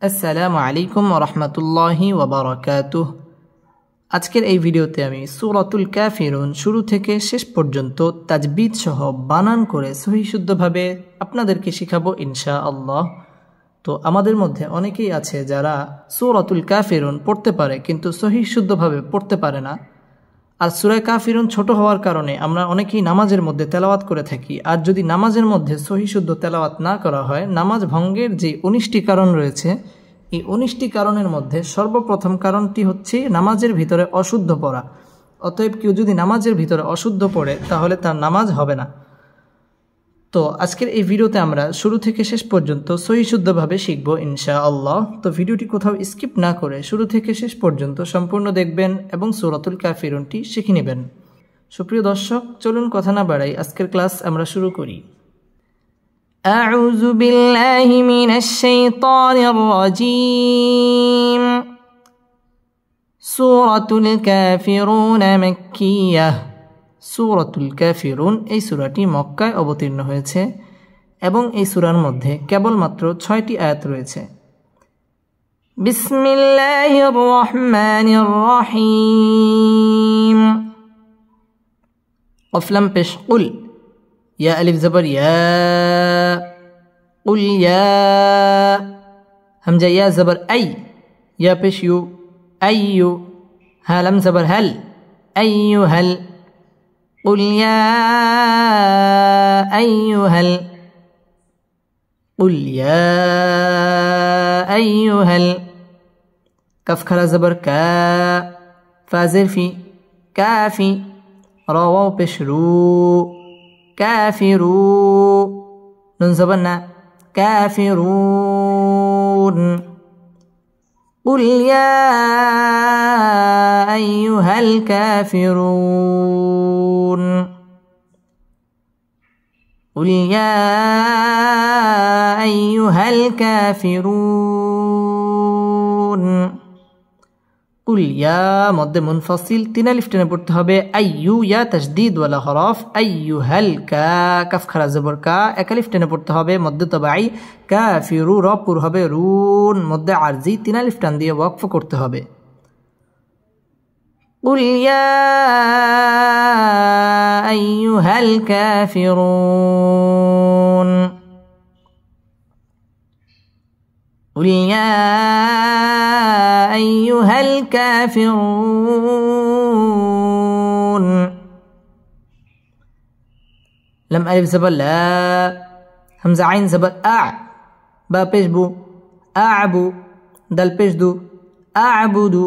আসসালামু আলাইকুম ওয়া রাহমাতুল্লাহি ওয়া বারাকাতুহু। আজকের এই ভিডিওতে আমি সূরাতুল কাফিরুন শুরু থেকে শেষ পর্যন্ত তাজবিদ সহ বানান করে সহি শুদ্ধভাবে আপনাদেরকে শেখাবো ইনশাআল্লাহ। তো আমাদের মধ্যে অনেকেই আছে যারা সূরাতুল কাফিরুন পড়তে পারে কিন্তু সহি শুদ্ধভাবে পড়তে পারে না। আর সূরা কাফিরুন ছোট হওয়ার কারণে আমরা অনেকেই নামাজের মধ্যে তেলাওয়াত করে থাকি। আর যদি নামাজের মধ্যে সহি শুদ্ধ তেলাওয়াত না করা হয়, নামাজ ভঙ্গের যে 19টি কারণ রয়েছে, এই 19টি কারণের মধ্যে সর্বপ্রথম কারণটি হচ্ছে নামাজের ভিতরে অশুদ্ধ পড়া। অতএব কেউ যদি নামাজের ভিতরে অশুদ্ধ পড়ে তাহলে তার নামাজ হবে না। তো আজকের এই ভিডিওতে আমরা শুরু থেকে শেষ পর্যন্ত সহি শুদ্ধভাবে শিখবো ইনশাআল্লাহ। তো ভিডিওটি কোথাও স্কিপ না করে শুরু থেকে শেষ পর্যন্ত সম্পূর্ণ দেখবেন এবং সূরাতুল কাফিরুনটি শিখে নেবেন। সুপ্রিয় দর্শক, চলুন কথা না বাড়াই আজকের ক্লাস আমরা শুরু করি। আউযু বিল্লাহি মিনাশ শাইতানির রাজীম। সূরাতুল কাফিরুন মাক্কিয়াহ। সূরাতুল কাফিরুন এই সূরাটি মক্কায় অবতীর্ণ হয়েছে এবং এই সূরার মধ্যে কেবলমাত্র 6টি আয়াত রয়েছে। বিসমিল্লাহির রহমানির রহিম। কফ লাম পেশ কুল, ইয়া আলিফ জবর ইয়া, কুল ইয়া, হামজা ইয়া জবর আই, ইয়া পেশ ইউ, আইয়ু, হা লাম জবর হাল, আইয়ুহাল। قل يا أيها قل يا أيها كف خلا زبر كا فازر في كافي رووا بشرو كافرو نون زبرنا كافرون. قل يا أيها الكافرون. قل يا أيها الكافرون. قل يا مد منفصل 3 ألف টেনে পড়তে হবে। আইয়ু ইয়া তাসদীদ ওয়ালা হরফ, আইয়ুহাল কা কাফ খারা জবর কা 1 আলিফ টেনে পড়তে হবে মদ্দে তবাই। কাফিরু র পুর হবে রুন মদ্দে আরজি 3 আলিফ টান দিয়ে ওয়াকফ করতে হবে। قل يا أيها الكافرون. قل يا أيها الكافرون. لم ألف زبر لا، همزة عين زبر أع، با پیش بو أعبو، دل پیش دو أعبدو،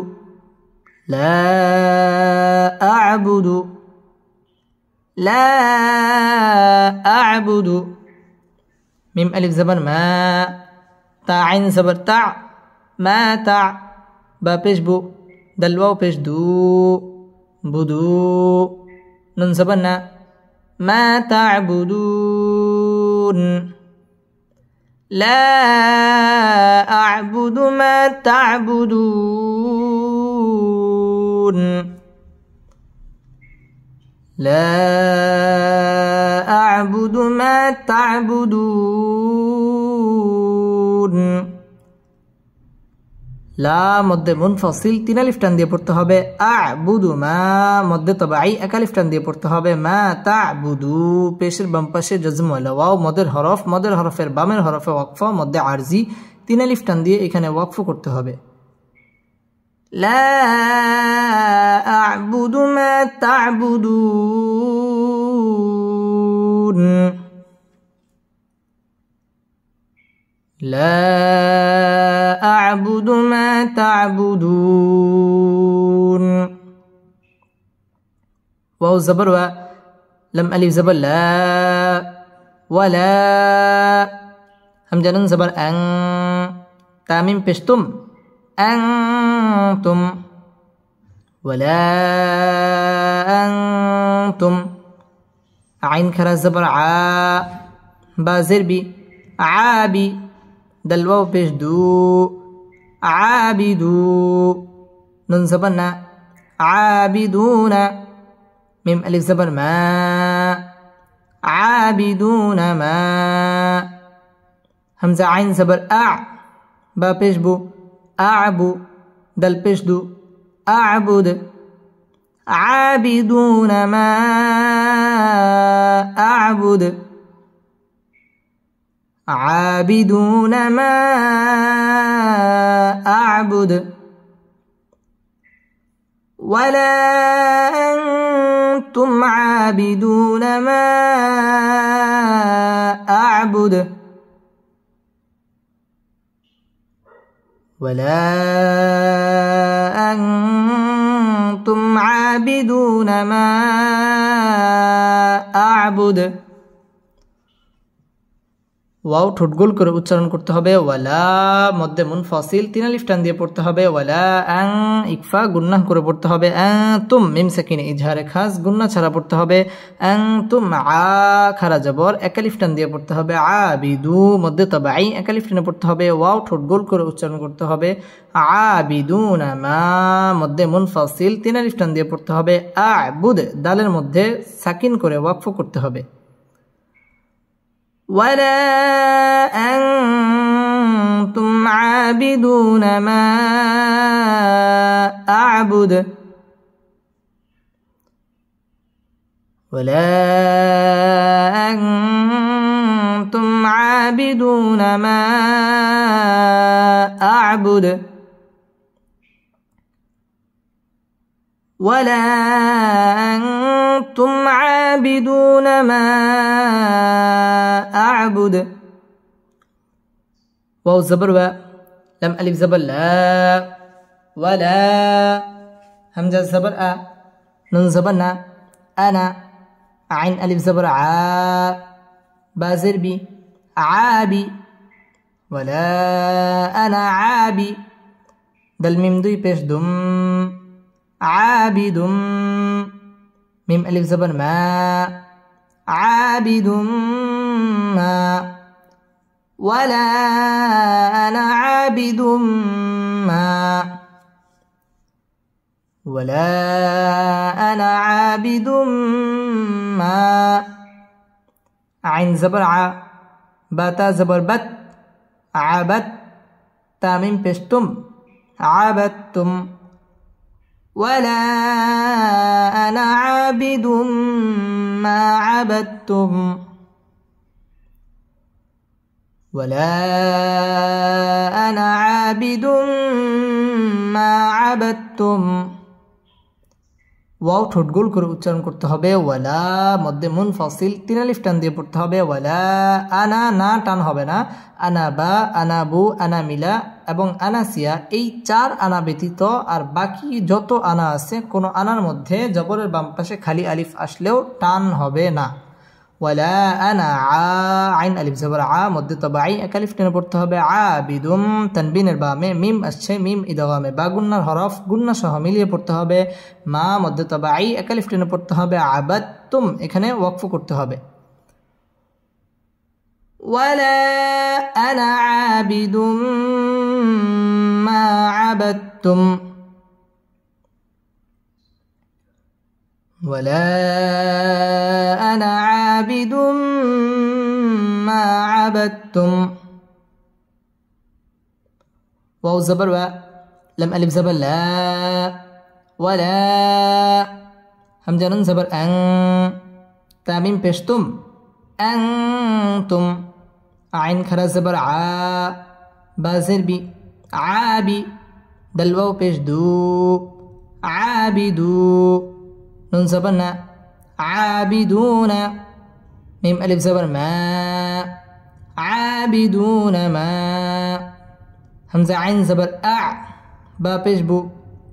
لا أعبد، لا أعبد. ميم ألف زبر ما، تا عين زبر تع، ما تع، با پیش بو دل واو پیش دو بدو، نون زبر نا، ما تعبدون. لا أعبد ما تعبدون. لا أعبد ما تعبدون. লা মধ্যে মুনফাসিল 3 আলিফ টান দিয়ে পড়তে হবে। আ'বুদু মা মধ্যে তবাই 1 আলিফ টান দিয়ে পড়তে হবে। মা তা'বুদু পেশের বাম পাশে জজম ওয়ালা ওয়াও মদের হরফ, মদের হরফের বামের হরফে ওয়াকফা মধ্যে আরজি 3 আলিফ টান দিয়ে এখানে ওয়াকফ করতে হবে। লা আ'বুদু মা তা'বুদুন। لا أعبد ما تعبدون. واو زبر و، لم ألف زبر لا، ولا همزة نون زبر أن، تاميم بشتم أنتم، ولا أنتم. عين خرا زبر ع، با زربي عابي، دل واو پیش دو عابدو، نون زبر نا عابدون. ميم ألف زبر ما، عابدون ما. همزة عين زبر أع، با پیش بو أعبو دل پیش دو أعبد عابدون ما أعبد عابدون ما أعبد ولا أنتم عابدون ما أعبد ولا أنتم عابدون ما أعبد ওয়াও ঠোঁট গোল করে উচ্চারণ করতে হবে ওয়ালা মধ্যে মুনফাসিল তিন আলিফ টান দিয়ে পড়তে হবে ওয়ালা আং ইকফা গুন্নাহ করে পড়তে হবে তুম মিম সাকিনে ইজহারে খাস গুন্না ছাড়া পড়তে হবে তুম আ খারা জবর এক আলিফ টান দিয়ে পড়তে হবে আবিদু মধ্যে তাবাই এক আলিফ টানে পড়তে হবে ওয়াও ঠোঁট গোল করে উচ্চারণ করতে হবে আবিদুনা মা মধ্যে মুনফাসিল তিন আলিফ টান দিয়ে পড়তে হবে আবুদ দালের মধ্যে সাকিন করে ওয়াকফ করতে হবে ولا أنتم عابدون ما أعبد ولا أنتم عابدون ما أعبد ولا أنتم عابدون ما أعبد واو زبر و لم ألف زبر لا ولا همزة زبر أ نون زبر نا أنا عين ألف زبر ع بازر بي عابي ولا أنا عابي دل ميم دوي پیش دم عابد ميم ألف زبر ما عابد ما ولا أنا عابد ما ولا أنا عابد ما عين زبر ع باتا زبر بت عبد تاميم بشتم عبدتم ولا أنا عابد ما عبدتم ولا أنا عابد ما عبدتم ওয়াও ঠোঁট গোল করে উচ্চারণ করতে হবে ওয়ালা মধ্যে মুনফাসিল তিন আলিফ টান দিয়ে পড়তে হবে ওয়ালা আনা না টান হবে না আনা বা আনা বু আনা মিলা এবং আনাসিয়া এই চার আনা ব্যতীত আর বাকি যত আনা আছে কোনো আনার মধ্যে জবরের বাম পাশে খালি আলিফ আসলেও টান হবে না ওয়ালা আনা আইন আলিফ জবর আ মধ্যে তাবাই এক আলিফ টেনে পড়তে হবে আবিদুম তানবিনের বামে মিম আসছে মিম ইদগামে বা গুন্নার হরফ গুন্না সহ মিলিয়ে পড়তে হবে মা মধ্যে তাবাই এক আলিফ টেনে পড়তে হবে আবাদতুম এখানে ওয়াকফ করতে হবে ওয়ালা আনা আবিদুম মা আবাদতুম ولا أنا عابد ما عبدتم واو زبر و لم ألف زبر لا ولا همزة نون زبر أن تاميم بشتم أنتم عين خرا زبر ع بازر بي عابي دلواو پیش دو عابدو نون زبرنا عابدون ميم ألف زبر ما عابدون ما همزة عين زبر أع با پیش بو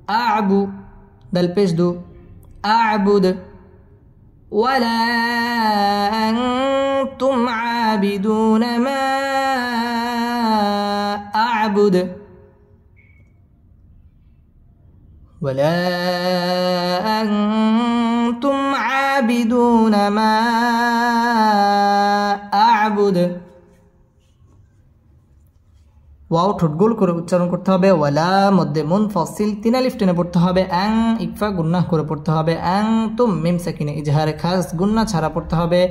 أعبو دل پیش دو أعبد ولا أنتم عابدون ما أعبد ولا أنتم عابدون ما أعبد ওয়াও ঠোঁট গোল করে উচ্চারণ করতে হবে। ওয়ালা মধ্যে মুনফাসিল 3 আলিফ টেনে পড়তে হবে। আং ইকফা গুন্নাহ করে পড়তে হবে। আং তুম মিম সাকিনে ইজহারে খাস গুন্না ছাড়া পড়তে হবে।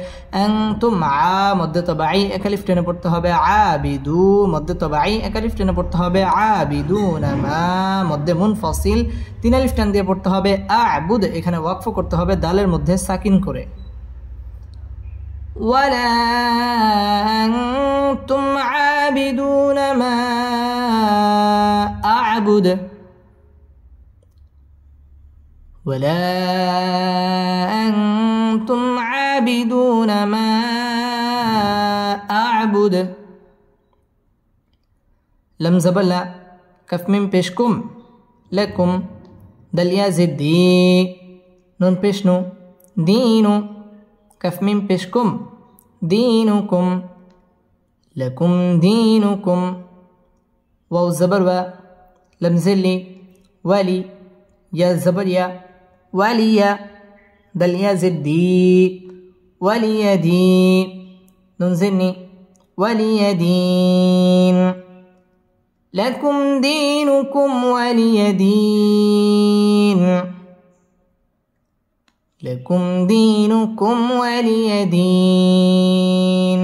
আং তুম আ মধ্যে তবাই 1 আলিফ টেনে পড়তে হবে। আবিদু মধ্যে তবাই 1 আলিফ টেনে পড়তে হবে। আবিদুনা মা মধ্যে মুনফাসিল 3 আলিফ টান দিয়ে পড়তে হবে। আবুদ এখানে ওয়াকফ করতে হবে দালের মধ্যে সাকিন করে। ولا أنتم عابدون ما أعبد ولا أنتم عابدون ما أعبد لم زبلا كف من بشكم لكم دل يا زدي نون بشنو دينو كف من بشكم دينكم لكم دينكم واو زبر و لم زلي ولي يا زبر يا ولي دل يا زدي ولي دي نون زني ولي دين لكم دينكم ولي دين لكم دينكم ولي دين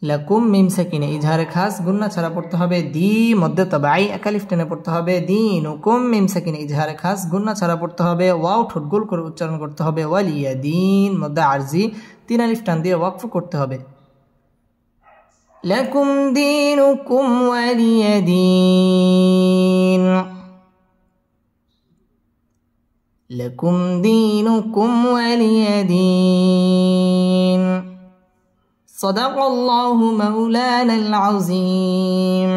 لكم মিম সাকিনে ইজহারে খাস গুন্না ছাড়া পড়তে হবে। দি মধ্যে তবাই 1 আলিফ টেনে পড়তে হবে। দিনুকুম মিম সাকিনে ইজহারে খাস গুন্না ছাড়া পড়তে হবে। ওয়াও ঠোঁট গোল করে উচ্চারণ করতে হবে। ওয়ালিয়া দিন মধ্যে আরজি 3 আলিফ টান দিয়ে ওয়াকফ করতে হবে। لكم دينكم ولي دين لكم دينكم ولي دين صدق الله مولانا العظيم.